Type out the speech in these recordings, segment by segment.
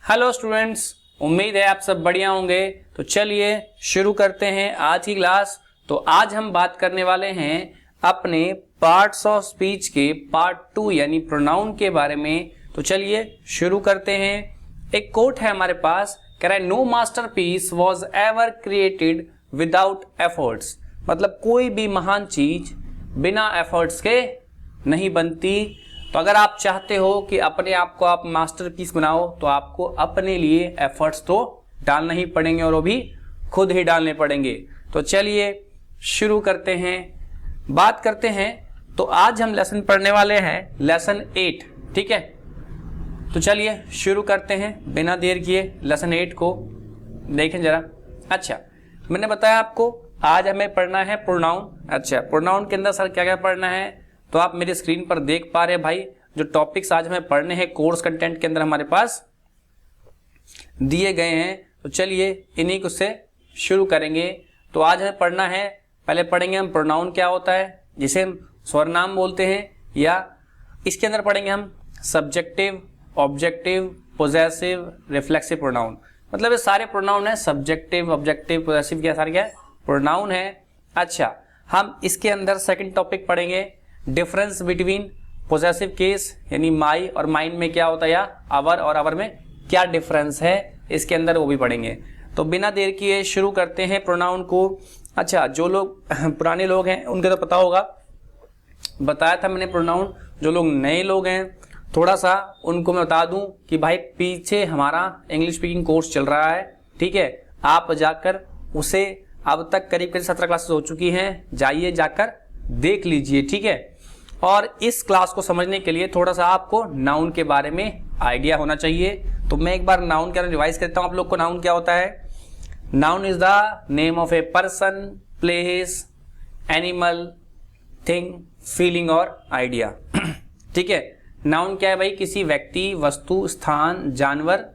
Hello students, उम्मीद है आप सब बढ़िया होंगे। तो चलिए शुरू करते हैं आज की क्लास। तो आज हम बात करने वाले हैं अपने पार्ट्स ऑफ स्पीच के पार्ट 2 यानी प्रोनाउन के बारे में। तो चलिए शुरू करते हैं। एक कोट है हमारे पास, कह रहा है no masterpiece was ever created without efforts. मतलब कोई भी महान चीज बिना एफर्ट्स के नहीं बनती। तो अगर आप चाहते हो कि अपने आप को आप मास्टरपीस बनाओ तो आपको अपने लिए एफर्ट्स तो डालना ही पड़ेंगे और वो भी खुद ही डालने पड़ेंगे। तो चलिए शुरू करते हैं, बात करते हैं। तो आज हम लेसन पढ़ने वाले हैं लेसन 8, ठीक है। तो चलिए शुरू करते हैं बिना देर किए लेसन 8 को देखें जरा। अच्छा, मैंने बताया आपको आज हमें पढ़ना है प्रोनाउन। अच्छा, प्रोनाउन के अंदर सर क्या क्या पढ़ना है तो आप मेरे स्क्रीन पर देख पा रहे हैं भाई। जो टॉपिक्स आज हमें पढ़ने हैं कोर्स कंटेंट के अंदर हमारे पास दिए गए हैं। तो चलिए इन्हीं को से शुरू करेंगे। तो आज हमें पढ़ना है, पहले पढ़ेंगे हम प्रोनाउन क्या होता है, जिसे हम स्वर्नाम बोलते हैं, या इसके अंदर पढ़ेंगे हम subjective, objective, possessive, reflexive pronoun. मतलब ये सारे प्रोनाउन है, सब्जेक्टिव, ऑब्जेक्टिव, पोजेसिव, क्या सारे क्या प्रोनाउन है। अच्छा, हम इसके अंदर सेकंड टॉपिक पढ़ेंगे डिफरेंस बिटवीन पोजेसिव केस यानी माई और माइन में क्या होता है, या आवर और आवर में क्या डिफरेंस है, इसके अंदर वो भी पढ़ेंगे। तो बिना देर किए शुरू करते हैं प्रोनाउन को। अच्छा, जो लोग पुराने लोग हैं उनको तो पता होगा, बताया था मैंने प्रोनाउन। जो लोग नए लोग हैं थोड़ा सा उनको मैं बता दूं कि भाई पीछे हमारा इंग्लिश स्पीकिंग कोर्स चल रहा है, ठीक है। आप जाकर उसे अब तक करीब 17 क्लासेस हो चुकी हैं, जाइए जाकर देख लीजिए, ठीक है। और इस क्लास को समझने के लिए थोड़ा सा आपको नाउन के बारे में आइडिया होना चाहिए। तो मैं एक बार नाउन के बारे में रिवाइज करता हूं आप लोग को। नाउन क्या होता है? Noun is the name of a person, place, animal, thing, feeling और आइडिया, ठीक है। नाउन क्या है भाई? किसी व्यक्ति, वस्तु, स्थान, जानवर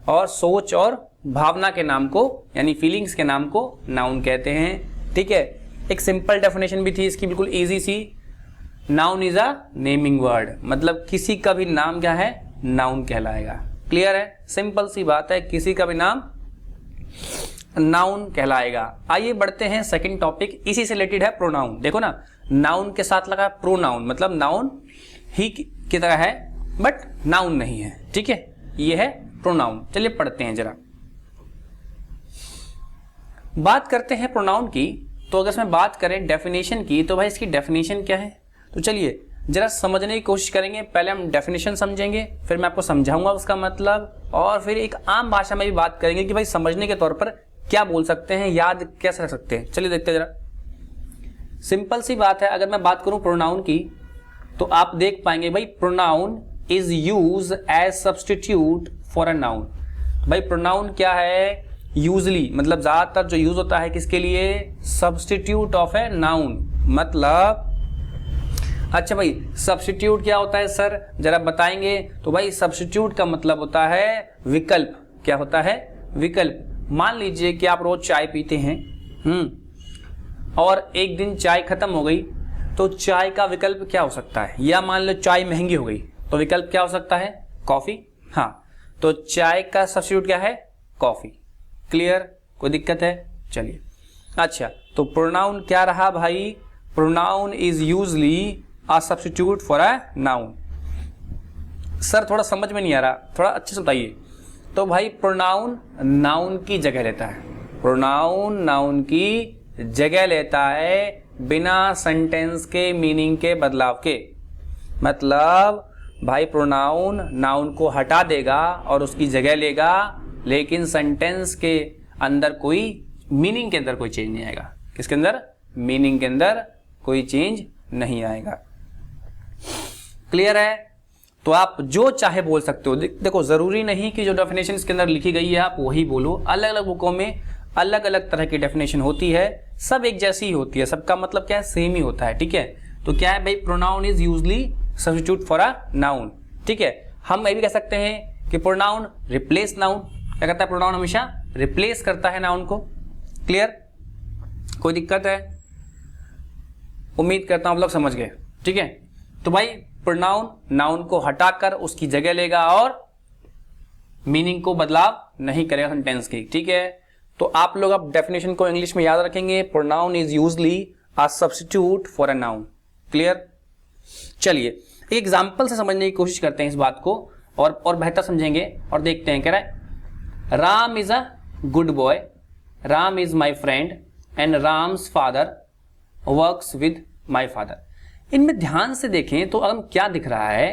और सोच और भावना के नाम को यानी फीलिंग्स के नाम को नाउन कहते हैं, ठीक है। एक सिंपल डेफिनेशन भी थी इसकी, बिल्कुल इजी सी। Noun is a naming word, मतलब किसी का भी नाम क्या है, नाउन कहलाएगा। क्लियर है? सिंपल सी बात है, किसी का भी नाम नाउन कहलाएगा। आइए बढ़ते हैं सेकंड टॉपिक, इसी से रिलेटेड है प्रोनाउन। देखो ना, नाउन के साथ लगा प्रोनाउन, मतलब नाउन ही की तरह है बट नाउन नहीं है, ठीक है। ये है प्रोनाउन। चलिए पढ़ते हैं जरा, बात करते हैं प्रोनाउन की। तो अगर इसमें बात करें डेफिनेशन की, तो भाई इसकी डेफिनेशन क्या है, तो चलिए जरा समझने की कोशिश करेंगे। पहले हम डेफिनेशन समझेंगे, फिर मैं आपको समझाऊंगा उसका मतलब, और फिर एक आम भाषा में भी बात करेंगे कि भाई समझने के तौर पर क्या बोल सकते हैं, याद कैसे रख सकते हैं। चलिए देखते हैं जरा। सिंपल सी बात है, अगर मैं बात करूं प्रोनाउन की तो आप देख पाएंगे भाई pronoun is use as substitute for a noun. भाई प्रोनाउन क्या है? यूजली, मतलब ज्यादातर जो यूज होता है किसके लिए? Substitute of a noun. मतलब अच्छा भाई, सब्स्टिट्यूट क्या होता है सर, जरा बताएंगे। तो भाई सब्स्टिट्यूट का मतलब होता है विकल्प। क्या होता है? विकल्प। मान लीजिए कि आप रोज चाय पीते हैं और एक दिन चाय खत्म हो गई, तो चाय का विकल्प क्या हो सकता है? या मान लो चाय महंगी हो गई तो विकल्प क्या हो सकता है? कॉफी। हाँ, तो चाय का सब्स्टिट्यूट क्या है? कॉफी। क्लियर? कोई दिक्कत है? चलिए। अच्छा, तो प्रोनाउन क्या रहा भाई? Pronoun is usually a substitute for a noun. Sir थोड़ा समझ में नहीं आ रहा, थोड़ा अच्छे से बताइए। तो भाई प्रोनाउन नाउन की जगह लेता है, प्रोनाउन नाउन की जगह लेता है बिना सेंटेंस के मीनिंग के बदलाव के। मतलब भाई प्रोनाउन नाउन को हटा देगा और उसकी जगह लेगा, लेकिन सेंटेंस के अंदर कोई मीनिंग के अंदर कोई चेंज नहीं आएगा। किसके अंदर? मीनिंग के अंदर कोई चेंज नहीं आएगा। क्लियर है? तो आप जो चाहे बोल सकते हो। देखो, जरूरी नहीं कि जो डेफिनेशन इसके अंदर लिखी गई है आप वही बोलो। अलग अलग बुकों में अलग अलग तरह की डेफिनेशन होती है, सब एक जैसी ही होती है, सबका मतलब क्या है? सेम ही होता है, ठीक है। तो क्या है भाई? Pronoun is usually substitute for a noun, ठीक है। हम ये भी कह सकते हैं कि प्रोनाउन रिप्लेस नाउन। क्या करता है? प्रोनाउन हमेशा रिप्लेस करता है नाउन को। क्लियर? कोई दिक्कत है? उम्मीद करता हूं आप लोग समझ गए, ठीक है। तो भाई प्रोनाउन नाउन को हटाकर उसकी जगह लेगा और मीनिंग को बदलाव नहीं करेगा सेंटेंस की, ठीक है। तो आप लोग अब डेफिनेशन को इंग्लिश में याद रखेंगे, pronoun is usually a substitute for a noun. Clear. चलिए एक एग्जांपल से समझने की कोशिश करते हैं इस बात को और बेहतर समझेंगे और देखते हैं। कह रहा है Ram is a good boy, Ram is my friend and Ram's father works with my father. इनमें ध्यान से देखें तो हम क्या दिख रहा है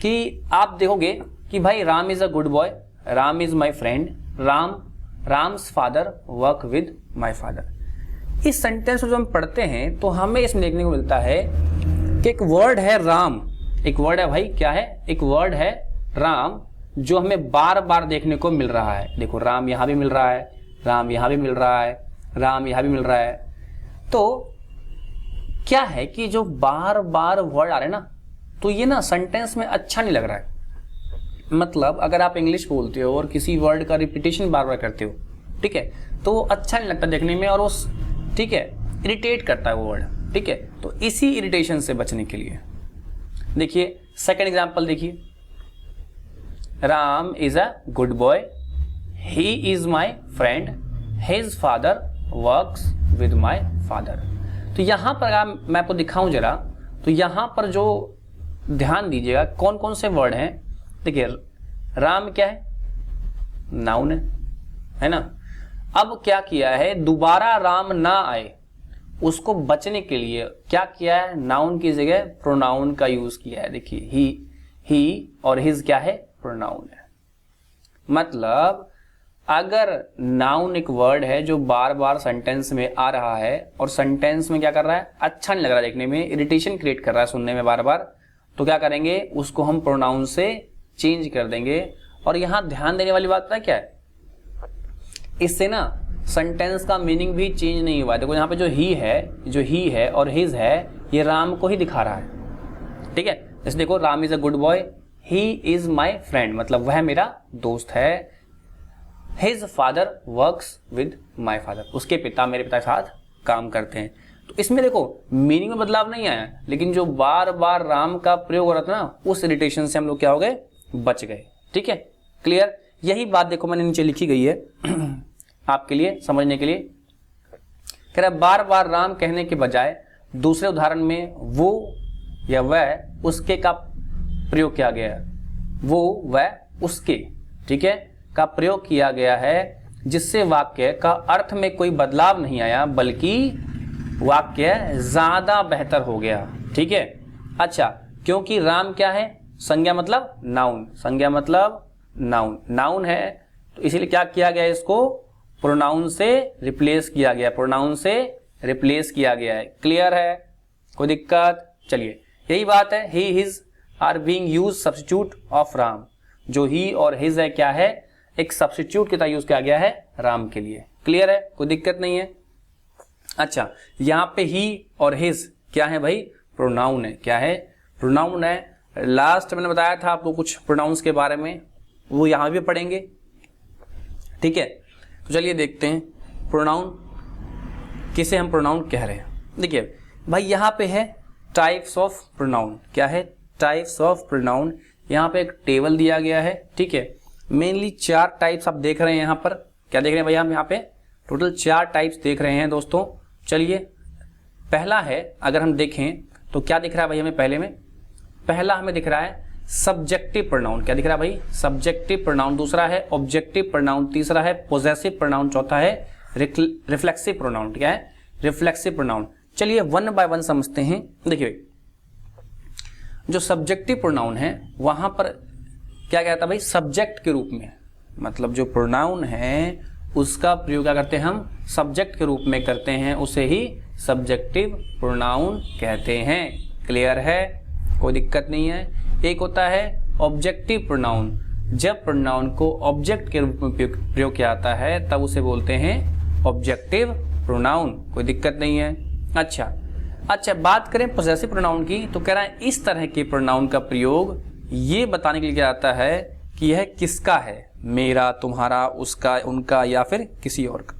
कि आप देखोगे कि भाई Ram is a good boy, Ram is my friend, Ram's father work with my father. इस सेंटेंस को जो हम पढ़ते हैं तो हमें इसमें देखने को मिलता है कि एक वर्ड है राम, एक वर्ड है भाई, क्या है, एक वर्ड है राम, जो हमें बार बार देखने को मिल रहा है। देखो राम यहां भी मिल रहा है, राम यहां भी मिल रहा है, राम यहां भी मिल रहा है। तो क्या है कि जो बार बार वर्ड आ रहे हैं ना, तो ये ना सेंटेंस में अच्छा नहीं लग रहा है। मतलब अगर आप इंग्लिश बोलते हो और किसी वर्ड का रिपीटेशन बार बार करते हो, ठीक है, तो वो अच्छा नहीं लगता देखने में और उस, ठीक है, इरिटेट करता है वो वर्ड, ठीक है। तो इसी इरिटेशन से बचने के लिए देखिए सेकंड एग्जांपल देखिए, Ram is a good boy, he is my friend, his father works with my father. तो यहां पर मैं आपको दिखाऊं जरा, तो यहां पर जो ध्यान दीजिएगा कौन कौन से वर्ड हैं। देखिए राम क्या है, नाउन है ना। अब क्या किया है, दोबारा राम ना आए उसको बचने के लिए क्या किया है, नाउन की जगह प्रोनाउन का यूज किया है। देखिए ही और हिज क्या है, प्रोनाउन है। मतलब अगर नाउन एक वर्ड है जो बार बार सेंटेंस में आ रहा है और सेंटेंस में क्या कर रहा है, अच्छा नहीं लग रहा देखने में, इरिटेशन क्रिएट कर रहा है सुनने में बार बार, तो क्या करेंगे, उसको हम प्रोनाउन से चेंज कर देंगे। और यहां ध्यान देने वाली बात क्या है, इससे ना सेंटेंस का मीनिंग भी चेंज नहीं हुआ है। देखो यहाँ पे जो ही है और हिज है, ये राम को ही दिखा रहा है, ठीक है। जैसे देखो Ram is a good boy, he is my friend, मतलब वह मेरा दोस्त है, his father works with my father, उसके पिता मेरे पिता के साथ काम करते हैं। तो इसमें देखो मीनिंग में बदलाव नहीं आया, लेकिन जो बार बार राम का प्रयोग हो रहा था ना, उस इरिटेशन से हम लोग क्या हो गए, बच गए, ठीक है। क्लियर। यही बात देखो मैंने नीचे लिखी गई है आपके लिए समझने के लिए। कह रहा बार बार राम कहने के बजाय दूसरे उदाहरण में वो या वह उसके का प्रयोग किया गया है, वो वह उसके, ठीक है, का प्रयोग किया गया है, जिससे वाक्य का अर्थ में कोई बदलाव नहीं आया बल्कि वाक्य ज्यादा बेहतर हो गया, ठीक है। अच्छा, क्योंकि राम क्या है, संज्ञा मतलब नाउन, संज्ञा मतलब नाउन है, तो इसीलिए क्या किया गया, इसको प्रोनाउन से रिप्लेस किया गया, प्रोनाउन से रिप्लेस किया गया है। क्लियर है, कोई दिक्कत। चलिए यही बात है, he his are being use substitute of Ram. जो ही और हिज है क्या है, एक सब्स्टिट्यूट की तरह यूज किया गया है राम के लिए। क्लियर है, कोई दिक्कत नहीं है। अच्छा, यहां पे ही और हिज क्या है भाई, प्रोनाउन है। क्या है, प्रोनाउन है। लास्ट मैंने बताया था आपको कुछ प्रोनाउंस के बारे में, वो यहां भी पढ़ेंगे, ठीक है। तो चलिए देखते हैं प्रोनाउन किसे हम प्रोनाउन कह रहे हैं। देखिए भाई यहां पे है टाइप्स ऑफ प्रोनाउन। क्या है, टाइप्स ऑफ प्रोनाउन। यहां पे एक टेबल दिया गया है, ठीक है। मेनली 4 टाइप्स आप देख रहे हैं यहां पर। क्या देख रहे हैं भाई, हम यहां पे टोटल 4 टाइप्स देख रहे हैं दोस्तों। चलिए पहला है, अगर हम देखें तो क्या दिख रहा है भाई हमें, पहला हमें दिख रहा है सब्जेक्टिव प्रोनाउन। क्या दिख रहा है भाई, सब्जेक्टिव प्रोनाउन। दूसरा है ऑब्जेक्टिव प्रोनाउन। तीसरा है पोजेसिव प्रोनाउन। चौथा है रिफ्लेक्सिव प्रोनाउन। क्या है, रिफ्लेक्सिव प्रोनाउन। चलिए वन बाय वन समझते हैं। देखिए जो सब्जेक्टिव प्रोनाउन है वहां पर क्या कहता है भाई, सब्जेक्ट के रूप में, मतलब जो प्रोनाउन है उसका प्रयोग क्या करते हैं हम, सब्जेक्ट के रूप में करते हैं, उसे ही सब्जेक्टिव प्रोनाउन कहते हैं। क्लियर है, कोई दिक्कत नहीं है। एक होता है ऑब्जेक्टिव प्रोनाउन। जब प्रोनाउन को ऑब्जेक्ट के रूप में प्रयोग किया जाता है तब उसे बोलते हैं ऑब्जेक्टिव प्रोनाउन। कोई दिक्कत नहीं है। अच्छा, बात करें पोजेसिव प्रोनाउन की, तो कह रहा है इस तरह के प्रोनाउन का प्रयोग ये बताने के लिए किया जाता है कि यह किसका है, मेरा, तुम्हारा, उसका, उनका या फिर किसी और का।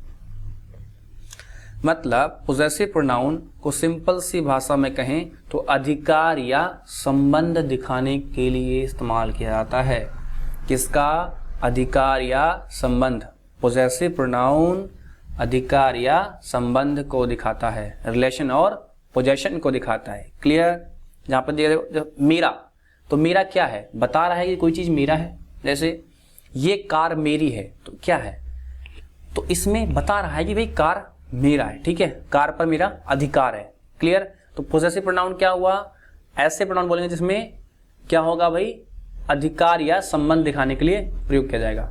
मतलब पोजेसिव प्रोनाउन को सिंपल सी भाषा में कहें तो अधिकार या संबंध दिखाने के लिए इस्तेमाल किया जाता है। किसका, अधिकार या संबंध। पोजेसिव प्रोनाउन अधिकार या संबंध को दिखाता है, रिलेशन और पोजेशन को दिखाता है। क्लियर। जहां पर देखो मेरा, तो मेरा क्या है, बता रहा है कि कोई चीज मेरा है। जैसे ये कार मेरी है, तो क्या है, तो इसमें बता रहा है कि भाई कार मेरा है। ठीक है, कार पर मेरा अधिकार है। क्लियर। तो पोजेसिव प्रोनाउन क्या हुआ, ऐसे प्रोनाउन बोलेंगे जिसमें क्या होगा भाई, अधिकार या संबंध दिखाने के लिए प्रयोग किया जाएगा।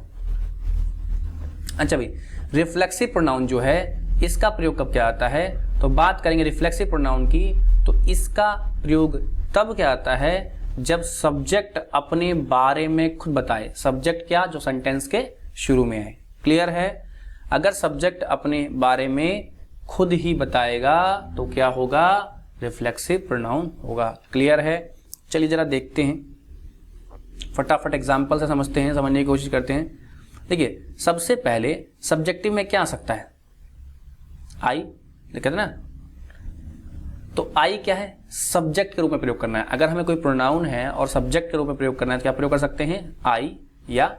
अच्छा भाई, रिफ्लेक्सिव प्रोनाउन जो है इसका प्रयोग कब क्या आता है, तो बात करेंगे रिफ्लेक्सिव प्रोनाउन की, तो इसका प्रयोग तब क्या आता है जब सब्जेक्ट अपने बारे में खुद बताए। सब्जेक्ट क्या, जो सेंटेंस के शुरू में है। क्लियर है। अगर सब्जेक्ट अपने बारे में खुद ही बताएगा तो क्या होगा, रिफ्लेक्सिव प्रोनाउन होगा। क्लियर है। चलिए जरा देखते हैं, फटाफट एग्जाम्पल से समझते हैं, समझने की कोशिश करते हैं। देखिए सबसे पहले सब्जेक्टिव में क्या आ सकता है, आई, कहते ना, तो आई क्या है, सब्जेक्ट के रूप में प्रयोग करना है। अगर हमें कोई प्रोनाउन है और सब्जेक्ट के रूप में प्रयोग करना है तो क्या प्रयोग कर सकते हैं, आई या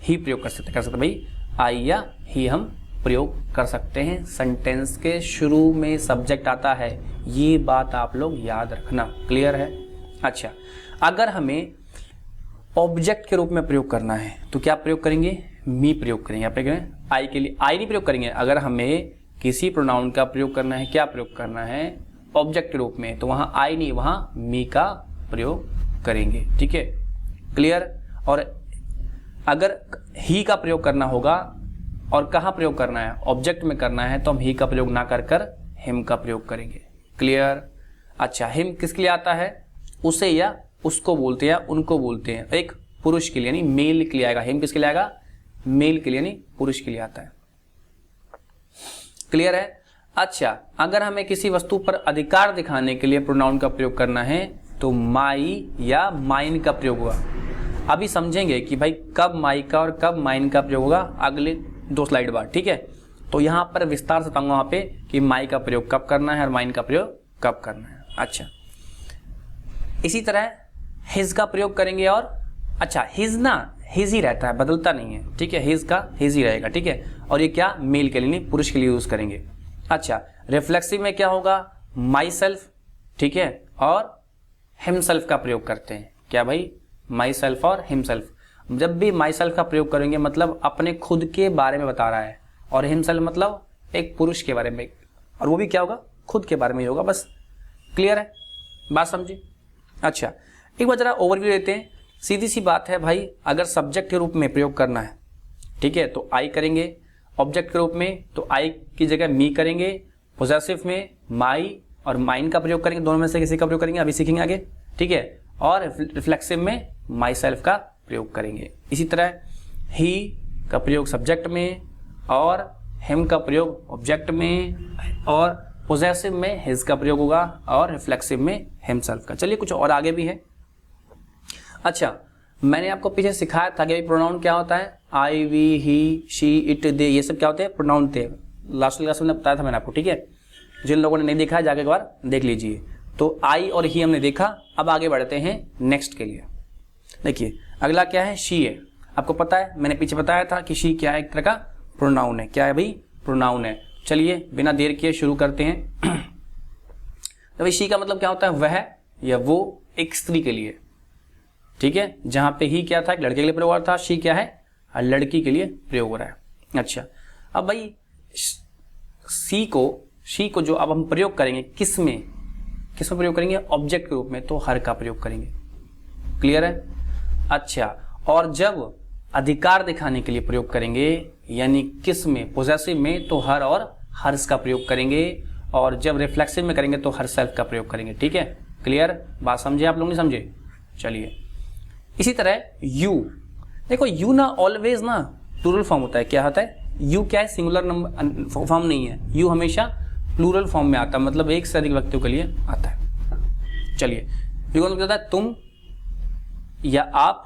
ही प्रयोग कर सकते भाई, आई या ही हम प्रयोग कर सकते हैं। सेंटेंस के शुरू में सब्जेक्ट आता है, ये बात आप लोग याद रखना। क्लियर है। अच्छा, अगर हमें ऑब्जेक्ट के रूप में प्रयोग करना है तो क्या प्रयोग करेंगे, मी प्रयोग करेंगे। यहाँ पे आई के लिए आई नहीं प्रयोग करेंगे। अगर हमें किसी प्रोनाउन का प्रयोग करना है, क्या प्रयोग करना है, ऑब्जेक्ट के रूप में, तो वहां आई नहीं, वहां मी का प्रयोग करेंगे। ठीक है। क्लियर। और अगर ही का प्रयोग करना होगा और कहाँ प्रयोग करना है, ऑब्जेक्ट में करना है, तो हम ही का प्रयोग ना कर कर हिम का प्रयोग करेंगे। क्लियर। अच्छा, हिम किसके लिए आता है, उसे या उसको बोलते हैं या उनको बोलते हैं, एक पुरुष के लिए यानी मेल के लिए आएगा। हिम किसके लिए आएगा, मेल के लिए यानी पुरुष के लिए आता है। क्लियर है। अच्छा, अगर हमें किसी वस्तु पर अधिकार दिखाने के लिए प्रोनाउन का प्रयोग करना है तो माई या माइन का प्रयोग होगा। अभी समझेंगे कि भाई कब माई का और कब माइन का प्रयोग होगा अगले 2 स्लाइड बाद। ठीक है, तो यहां पर विस्तार से बताऊंगा वहां पे कि माई का प्रयोग कब करना है और माइन का प्रयोग कब करना है। अच्छा, इसी तरह हिज का प्रयोग करेंगे। और अच्छा, हिज ना हिज ही रहता है, बदलता नहीं है। ठीक है, हिज का हिज ही रहेगा। ठीक है, और ये क्या, मेल के लिए नहीं, पुरुष के लिए यूज करेंगे। अच्छा, रिफ्लेक्सिव में क्या होगा, माई सेल्फ। ठीक है, और हिमसेल्फ का प्रयोग करते हैं। क्या भाई, माई सेल्फ और हिमसेल्फ। जब भी माई सेल्फ का प्रयोग करेंगे मतलब अपने खुद के बारे में बता रहा है, और हिमसेल्फ मतलब एक पुरुष के बारे में, और वो भी क्या होगा, खुद के बारे में ही होगा। बस क्लियर है, बात समझी। अच्छा, एक बार जरा ओवरव्यू लेते हैं। सीधी सी बात है भाई, अगर सब्जेक्ट के रूप में प्रयोग करना है, ठीक है, तो आई करेंगे। ऑब्जेक्ट के रूप में तो आई की जगह मी करेंगे। पोजेसिव में माई और माइन का प्रयोग करेंगे, दोनों में से किसी का प्रयोग करेंगे, अभी सीखेंगे आगे। ठीक है, और रिफ्लेक्सिव में माई सेल्फ का प्रयोग करेंगे। इसी तरह ही का प्रयोग सब्जेक्ट में, और हिम का प्रयोग ऑब्जेक्ट में, और पोजेसिव में हिज का प्रयोग होगा, और रिफ्लेक्सिव में हिमसेल्फ का। चलिए कुछ और आगे भी है। अच्छा, मैंने आपको पीछे सिखाया था कि प्रोनाउन क्या होता है, आई, वी, ही, शी, इट, दे, ये सब क्या होते हैं, प्रोनाउन थे। लास्ट क्लास में बताया था मैंने आपको। ठीक है, जिन लोगों ने नहीं देखा है जाके एक बार देख लीजिए। तो आई और ही हमने देखा। अब आगे बढ़ते हैं नेक्स्ट के लिए। देखिए अगला क्या है, शी है। आपको पता है, मैंने पीछे बताया था कि शी क्या है, एक तरह का प्रोनाउन है। क्या है भाई, प्रोनाउन है। चलिए बिना देर किए शुरू करते हैं। तो भाई शी का मतलब क्या होता है, वह या वो, एक स्त्री के लिए। ठीक है, जहां पे ही क्या था, एक लड़के के लिए प्रयोग हो रहा था, शी क्या है, लड़की के लिए प्रयोग हो रहा है। अच्छा, अब भाई शी को जो अब हम प्रयोग करेंगे किस में प्रयोग करेंगे, ऑब्जेक्ट के रूप में, तो हर का प्रयोग करेंगे। क्लियर है। अच्छा, और जब अधिकार दिखाने के लिए प्रयोग करेंगे यानी किस में, पोजेसिव में, तो हर और हर्ष का प्रयोग करेंगे, और जब रिफ्लेक्सिव में करेंगे तो हर सेल्फ का प्रयोग करेंगे। ठीक है, क्लियर, बात समझे आप लोग, नहीं समझे। चलिए इसी तरह यू, देखो यू ना ऑलवेज ना प्लूरल फॉर्म होता है। क्या होता है, यू क्या है, सिंगुलर नंबर फॉर्म नहीं है। यू हमेशा प्लूरल फॉर्म में आता है, मतलब एक से अधिक व्यक्तियों के लिए आता है। चलिए, यू का मतलब होता है तुम या आप,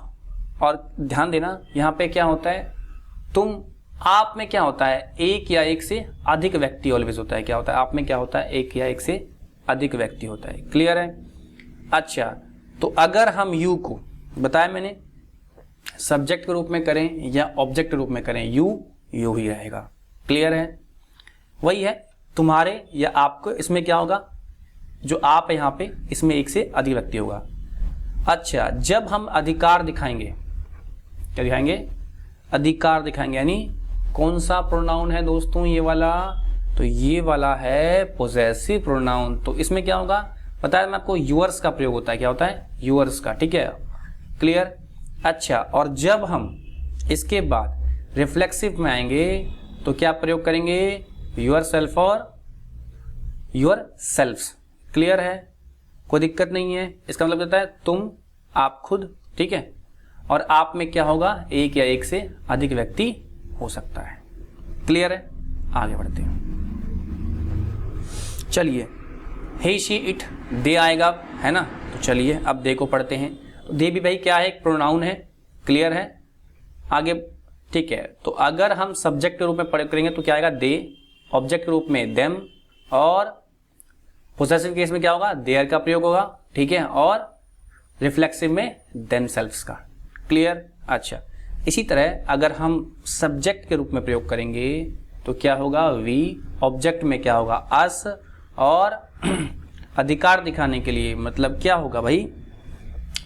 और ध्यान देना यहाँ पे क्या होता है, तुम, आप में क्या होता है, एक या एक से अधिक व्यक्ति ऑलवेज होता है। क्या होता है, आप में क्या होता है, एक या एक से अधिक व्यक्ति होता है। क्लियर है। अच्छा, तो अगर हम यू को, बताया मैंने, सब्जेक्ट के रूप में करें या ऑब्जेक्ट के रूप में करें, यू ही रहेगा। क्लियर है? वही है तुम्हारे या आपको, इसमें क्या होगा, जो आप है यहाँ पे, इसमें एक से अधिक व्यक्ति होगा। अच्छा, जब हम अधिकार दिखाएंगे, क्या दिखाएंगे? अधिकार दिखाएंगे, यानी कौन सा प्रोनाउन है दोस्तों? ये वाला, तो ये वाला है पोजेसिव प्रोनाउन। तो इसमें क्या होगा पता है मैं आपको, यूअर्स का प्रयोग होता है। क्या होता है? यूअर्स का। ठीक है, क्लियर? अच्छा, और जब हम इसके बाद रिफ्लेक्सिव में आएंगे तो क्या प्रयोग करेंगे? योर सेल्फ और योर सेल्फ्स। क्लियर है? कोई दिक्कत नहीं है। इसका मतलब होता है तुम, आप खुद। ठीक है, और आप में क्या होगा? एक या एक से अधिक व्यक्ति हो सकता है। क्लियर है? आगे बढ़ते हैं। चलिए, हे शी इट, दे आएगा, है ना? तो चलिए अब दे को पढ़ते हैं। तो दे भी भाई क्या है? एक प्रोनाउन है। क्लियर है? आगे ठीक है, तो अगर हम सब्जेक्ट के रूप में प्रयोग करेंगे तो क्या आएगा? दे। ऑब्जेक्ट के रूप में देम, और पोसेसिव केस में क्या होगा? देयर का प्रयोग होगा। ठीक है, और रिफ्लेक्सिव में देमसेल्व्स का। क्लियर? अच्छा, इसी तरह अगर हम सब्जेक्ट के रूप में प्रयोग करेंगे तो क्या होगा? वी। ऑब्जेक्ट में क्या होगा? अस, और अधिकार दिखाने के लिए मतलब क्या होगा भाई?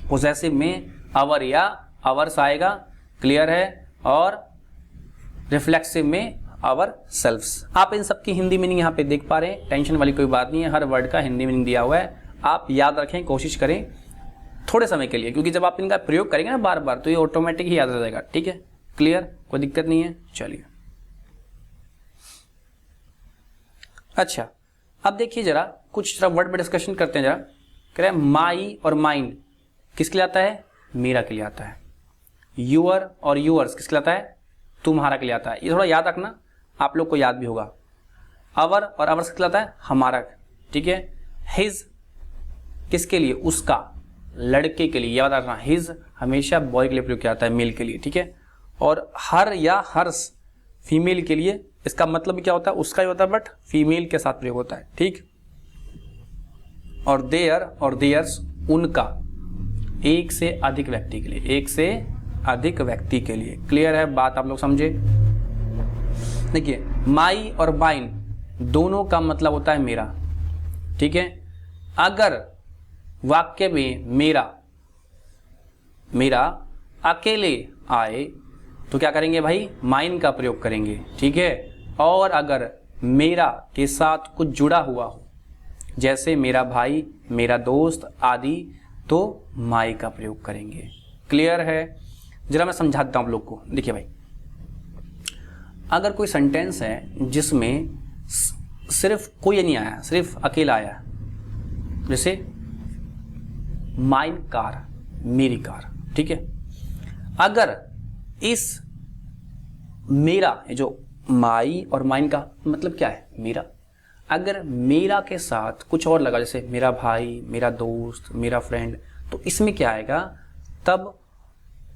पोसेसिव में अवर या अवर्स आएगा। क्लियर है? और रिफ्लेक्सिव में आवर सेल्फ्स। आप इन सब की हिंदी मीनिंग यहाँ पे देख पा रहे हैं, टेंशन वाली कोई बात नहीं है। हर वर्ड का हिंदी मीनिंग दिया हुआ है, आप याद रखें, कोशिश करें थोड़े समय के लिए, क्योंकि जब आप इनका प्रयोग करेंगे ना बार बार तो ये ऑटोमेटिक ही याद रह जाएगा। ठीक है, क्लियर? कोई दिक्कत नहीं है। चलिए, अच्छा अब देखिए जरा कुछ वर्ड में डिस्कशन करते हैं। जरा कह रहे हैं माई और माइंड किसके लिए आता है? मेरा के लिए आता है। यूअर और यूअर्स किसके लिए आता है? तुम्हारा के लिए आता है। ये थोड़ा याद रखना, आप लोग को याद भी होगा। अवर और अवर्स किसके लिए आता है? हमारा। ठीक है, हिज किसके लिए? उसका, लड़के के लिए। याद रखना, हिज हमेशा बॉय के लिए प्रयोग किया जाता है, मेल के लिए। ठीक है, और हर या हर्स फीमेल के लिए। इसका मतलब क्या होता है? उसका ही होता है, बट फीमेल के साथ प्रयोग होता है। ठीक, और देयर और देयर्स उनका, एक से अधिक व्यक्ति के लिए, एक से अधिक व्यक्ति के लिए। क्लियर है? बात आप लोग समझे? देखिए, माई और माइन दोनों का मतलब होता है मेरा। ठीक है, अगर वाक्य में मेरा अकेले आए तो क्या करेंगे भाई? माइन का प्रयोग करेंगे। ठीक है, और अगर मेरा के साथ कुछ जुड़ा हुआ हो, जैसे मेरा भाई, मेरा दोस्त आदि, तो माई का प्रयोग करेंगे। क्लियर है? जरा मैं समझाता हूं आप लोग को। देखिए भाई, अगर कोई सेंटेंस है जिसमें सिर्फ कोई नहीं आया, सिर्फ अकेला आया, जैसे माइन कार, मेरी कार। ठीक है, अगर इस मेरा, जो माई और माइन का मतलब क्या है? मेरा। अगर मेरा के साथ कुछ और लगा, जैसे मेरा भाई, मेरा दोस्त, मेरा फ्रेंड, तो इसमें क्या आएगा? तब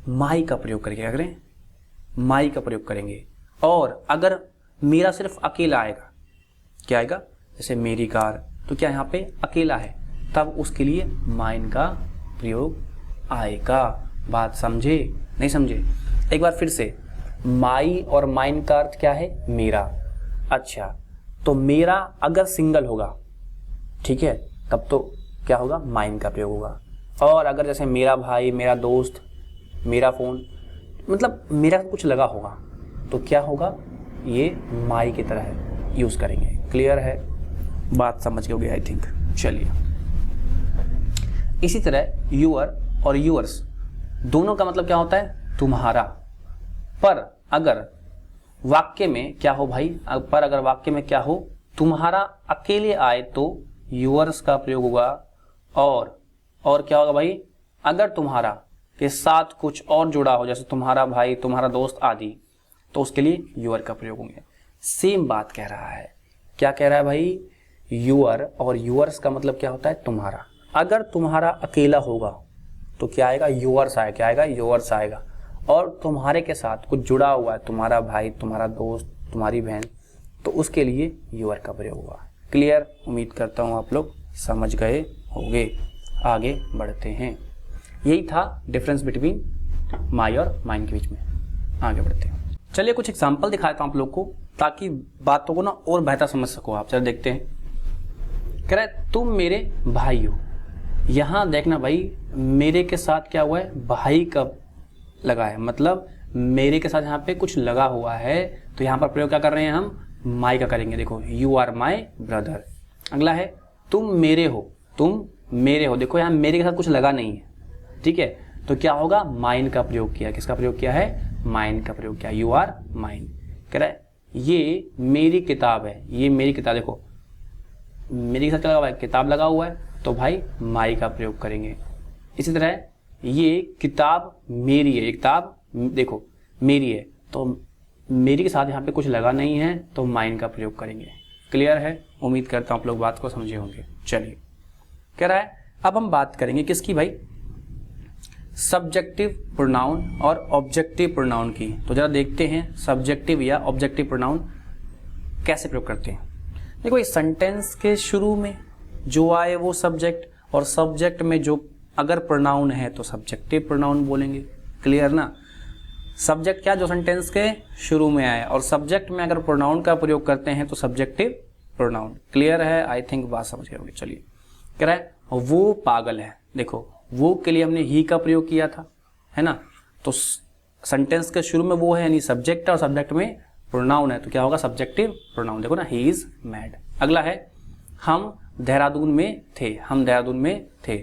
माई का प्रयोग करेंगे। क्या करें? माई का प्रयोग करेंगे। और अगर मेरा सिर्फ अकेला आएगा, क्या आएगा? जैसे मेरी कार, तो क्या यहाँ पे अकेला है, तब उसके लिए माइन का प्रयोग आएगा। बात समझे? नहीं समझे? एक बार फिर से, माई और माइन का अर्थ क्या है? मेरा। अच्छा, तो मेरा अगर सिंगल होगा, ठीक है, तब तो क्या होगा? माइन का प्रयोग होगा। और अगर जैसे मेरा भाई, मेरा दोस्त, मेरा फोन, मतलब मेरा कुछ लगा होगा, तो क्या होगा? ये माई की तरह यूज करेंगे। क्लियर है? बात समझ गए होगी आई थिंक। चलिए, इसी तरह यूअर और यूअर्स दोनों का मतलब क्या होता है? तुम्हारा। पर अगर वाक्य में क्या हो भाई? पर अगर वाक्य में क्या हो? तुम्हारा अकेले आए तो यूअर्स का प्रयोग होगा। और क्या होगा भाई? अगर तुम्हारा के साथ कुछ और जुड़ा हो, जैसे तुम्हारा भाई, तुम्हारा दोस्त आदि, तो उसके लिए यूअर का प्रयोग होंगे। सेम बात कह रहा है। क्या कह रहा है भाई? यूअर और यूअर्स का मतलब क्या होता है? तुम्हारा। अगर तुम्हारा अकेला होगा तो क्या आएगा? यूअर्स आएगा। क्या आएगा? यूअर्स आएगा। और तुम्हारे के साथ कुछ जुड़ा हुआ है, तुम्हारा भाई, तुम्हारा दोस्त, तुम्हारी बहन, तो उसके लिए यूअर का प्रयोग होगा। क्लियर? उम्मीद करता हूँ आप लोग समझ गए होंगे। आगे बढ़ते हैं। यही था डिफरेंस बिटवीन माई और माइन के बीच में। आगे बढ़ते हैं, चलिए कुछ एग्जाम्पल दिखाता हूं आप लोग को ताकि बातों को ना और बेहतर समझ सको आप। चलो देखते हैं, कह रहा है तुम मेरे भाई हो। यहां देखना भाई, मेरे के साथ क्या हुआ है, भाई का लगा है, मतलब मेरे के साथ यहाँ पे कुछ लगा हुआ है, तो यहाँ पर प्रयोग क्या कर रहे हैं हम, माई का करेंगे। देखो यू आर माई ब्रदर। अगला है तुम मेरे हो, तुम मेरे हो। देखो यहाँ मेरे के साथ कुछ लगा नहीं है, ठीक है, तो क्या होगा, माइन का प्रयोग किया। किसका प्रयोग किया है, माइन का प्रयोग किया, यू आर माइन। कह रहा है ये मेरी किताब है, ये मेरी किताब। देखो मेरे के साथ क्या लगा हुआ है, किताब लगा हुआ है, तो भाई माई का प्रयोग करेंगे। इसी तरह ये किताब मेरी है, ये किताब देखो मेरी है, तो मेरी के साथ यहाँ पे कुछ लगा नहीं है, तो माइन का प्रयोग करेंगे। क्लियर है, उम्मीद करता हूँ आप लोग बात को समझे होंगे। चलिए कह रहा है अब हम बात करेंगे किसकी भाई, सब्जेक्टिव प्रोनाउन और ऑब्जेक्टिव प्रोनाउन की। तो जरा देखते हैं सब्जेक्टिव या ऑब्जेक्टिव प्रोनाउन कैसे प्रयोग करते हैं। देखो इस सेंटेंस के शुरू में जो आए वो सब्जेक्ट, और सब्जेक्ट में जो अगर प्रोनाउन है तो सब्जेक्टिव प्रोनाउन बोलेंगे। क्लियर ना, सब्जेक्ट क्या, जो सेंटेंस के शुरू में आए, और सब्जेक्ट में अगर प्रोनाउन का प्रयोग करते हैं तो सब्जेक्टिव प्रोनाउन। क्लियर है, आई थिंक बात समझ गए होंगे। चलिए कह रहा है वो पागल है। देखो वो के लिए हमने ही का प्रयोग किया था, है ना, तो सेंटेंस के शुरू में वो है यानी सब्जेक्ट, और सब्जेक्ट में प्रोनाउन है, तो क्या होगा, सब्जेक्टिव प्रोनाउन। देखो ना, ही इज मैड। अगला है हम देहरादून में थे, हम देहरादून में थे,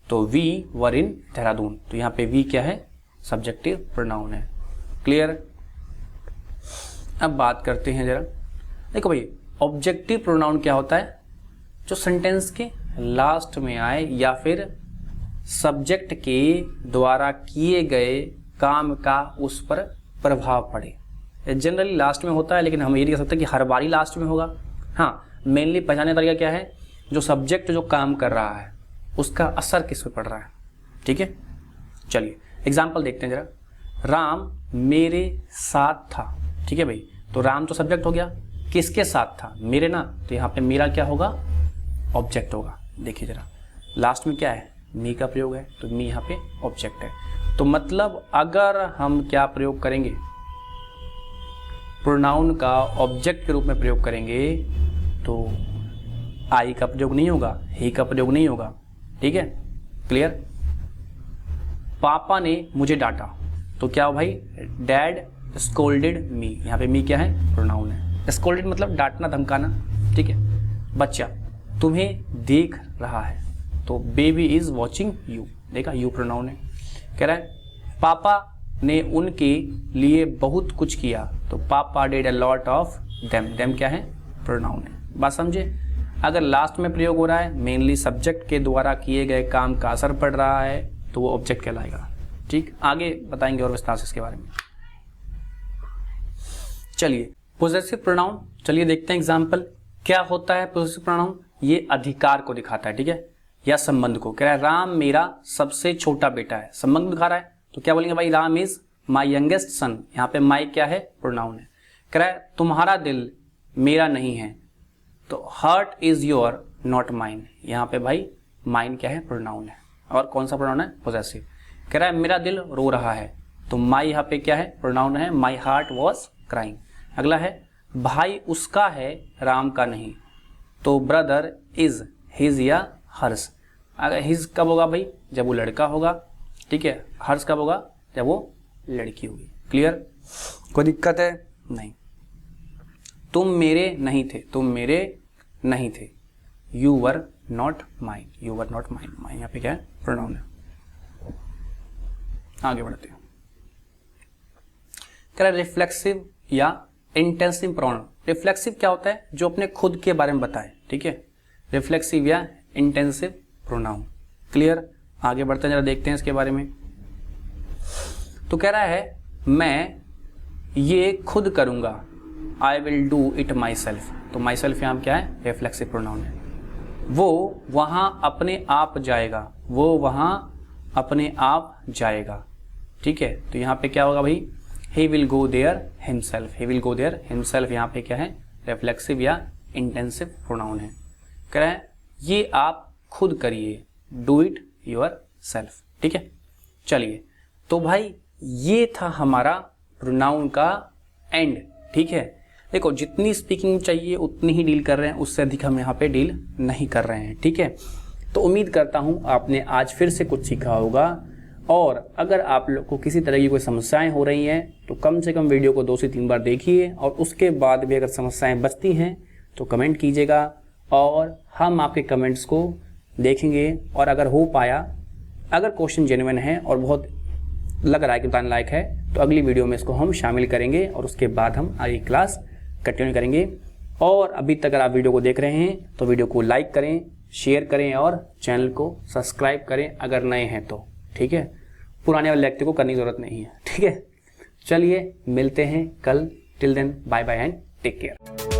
तो वी वर इन देहरादून, तो यहाँ पे वी क्या है, सब्जेक्टिव प्रोनाउन है। क्लियर। अब बात करते हैं जरा, देखो भाई ऑब्जेक्टिव प्रोनाउन क्या होता है, जो सेंटेंस के लास्ट में आए या फिर सब्जेक्ट के द्वारा किए गए काम का उस पर प्रभाव पड़े। जनरली लास्ट में होता है, लेकिन हम ये नहीं कह सकते कि हर बारी लास्ट में होगा। हाँ, मेनली पहचानने का तरीका क्या है, जो सब्जेक्ट जो काम कर रहा है उसका असर किस पे पड़ रहा है। ठीक है, चलिए एग्जाम्पल देखते हैं जरा। राम मेरे साथ था। ठीक है भाई, तो राम तो सब्जेक्ट हो गया, किसके साथ था, मेरे ना, तो यहाँ पे मेरा क्या होगा, ऑब्जेक्ट होगा। देखिए जरा लास्ट में क्या है, मी का प्रयोग है, तो मी यहाँ पे ऑब्जेक्ट है। तो मतलब अगर हम क्या प्रयोग करेंगे, प्रोनाउन का ऑब्जेक्ट के रूप में प्रयोग करेंगे, तो आई का प्रयोग नहीं होगा, ही का प्रयोग नहीं होगा। ठीक है, क्लियर। पापा ने मुझे डांटा, तो क्या हो भाई, डैड स्कोल्डेड मी। यहाँ पे मी क्या है, प्रोनाउन है। स्कोल्डेड मतलब डांटना धमकाना। ठीक है, बच्चा तुम्हें देख रहा है, तो बेबी इज वॉचिंग यू। देखा, यू प्रोनाउन है। कह रहा है पापा ने उनके लिए बहुत कुछ किया, तो पापा did a lot of them. Them क्या है, प्रोनाउन है। बात समझे। अगर लास्ट में प्रयोग हो रहा है, मेनली सब्जेक्ट के द्वारा किए गए काम का असर पड़ रहा है, तो वो ऑब्जेक्ट कहलाएगा। ठीक, आगे बताएंगे और विस्तार से इसके बारे में। चलिए पोजेसिव प्रोनाउन, चलिए देखते हैं एग्जाम्पल। क्या होता है पोजेसिव प्रोनाउन, ये अधिकार को दिखाता है, ठीक है, या संबंध को। कह रहा है राम मेरा सबसे छोटा बेटा है, संबंध दिखा रहा है, तो क्या बोलेंगे भाई, Ram is my youngest son. यहाँ पे माई क्या है, प्रोनाउन है। कह रहा है तुम्हारा दिल मेरा नहीं है, तो heart is your not mine. यहाँ पे भाई माइन क्या है, प्रोनाउन है, और कौन सा प्रोनाउन है, पोजेसिव। कह रहा है मेरा दिल रो रहा है, तो माई यहाँ पे क्या है, प्रोनाउन है, माई हार्ट वॉज क्राइंग। अगला है भाई उसका है, राम का नहीं, तो ब्रदर इज हिज या हर्ष। अगर हिज कब होगा भाई, जब वो लड़का होगा। ठीक है, हर्ष कब होगा, जब वो लड़की होगी। क्लियर, कोई दिक्कत है, नहीं। तुम मेरे नहीं थे, तुम मेरे नहीं थे, you were not mine, you were not mine. Mine यहाँ पे क्या है, प्रोनाउन है। आगे बढ़ते हैं। कह रहा है रिफ्लेक्सिव या इंटेंसिव प्रोनाउन। रिफ्लेक्सिव क्या होता है, जो अपने खुद के बारे में बताए। ठीक है, रिफ्लेक्सिव या इंटेंसिव प्रोनाउन। क्लियर, आगे बढ़ते हैं, जरा देखते हैं इसके बारे में। तो कह रहा है मैं ये खुद करूंगा, I will do it my self. तो माई सेल्फ यहाँ क्या है, रिफ्लेक्सिव प्रोनाउन है। वो वहां अपने आप जाएगा, वो वहां अपने आप जाएगा। ठीक है, तो यहाँ पे क्या होगा भाई, he will go there himself, he will go there himself। यहाँ पे क्या है, रिफ्लेक्सिव या इंटेंसिव प्रोनाउन है। कह रहा है ये आप खुद करिए, डू इट योर सेल्फ। ठीक है, चलिए तो भाई ये था हमारा प्रोनाउन का एंड। ठीक है, देखो जितनी स्पीकिंग चाहिए उतनी ही डील कर रहे हैं, उससे अधिक हम यहाँ पे डील नहीं कर रहे हैं। ठीक है, तो उम्मीद करता हूँ आपने आज फिर से कुछ सीखा होगा, और अगर आप लोग को किसी तरह की कोई समस्याएं हो रही हैं तो कम से कम वीडियो को 2 से 3 बार देखिए, और उसके बाद भी अगर समस्याएं बचती हैं तो कमेंट कीजिएगा और हम आपके कमेंट्स को देखेंगे। और अगर हो पाया, अगर क्वेश्चन जेन्युइन है और बहुत लग रहा है कि बताने लायक है, तो अगली वीडियो में इसको हम शामिल करेंगे और उसके बाद हम आगे क्लास कंटिन्यू करेंगे। और अभी तक अगर आप वीडियो को देख रहे हैं तो वीडियो को लाइक करें, शेयर करें और चैनल को सब्सक्राइब करें अगर नए हैं तो। ठीक है, पुराने वाले व्यक्ति को करने की जरूरत नहीं है। ठीक है, चलिए मिलते हैं कल। Till then bye bye and take care.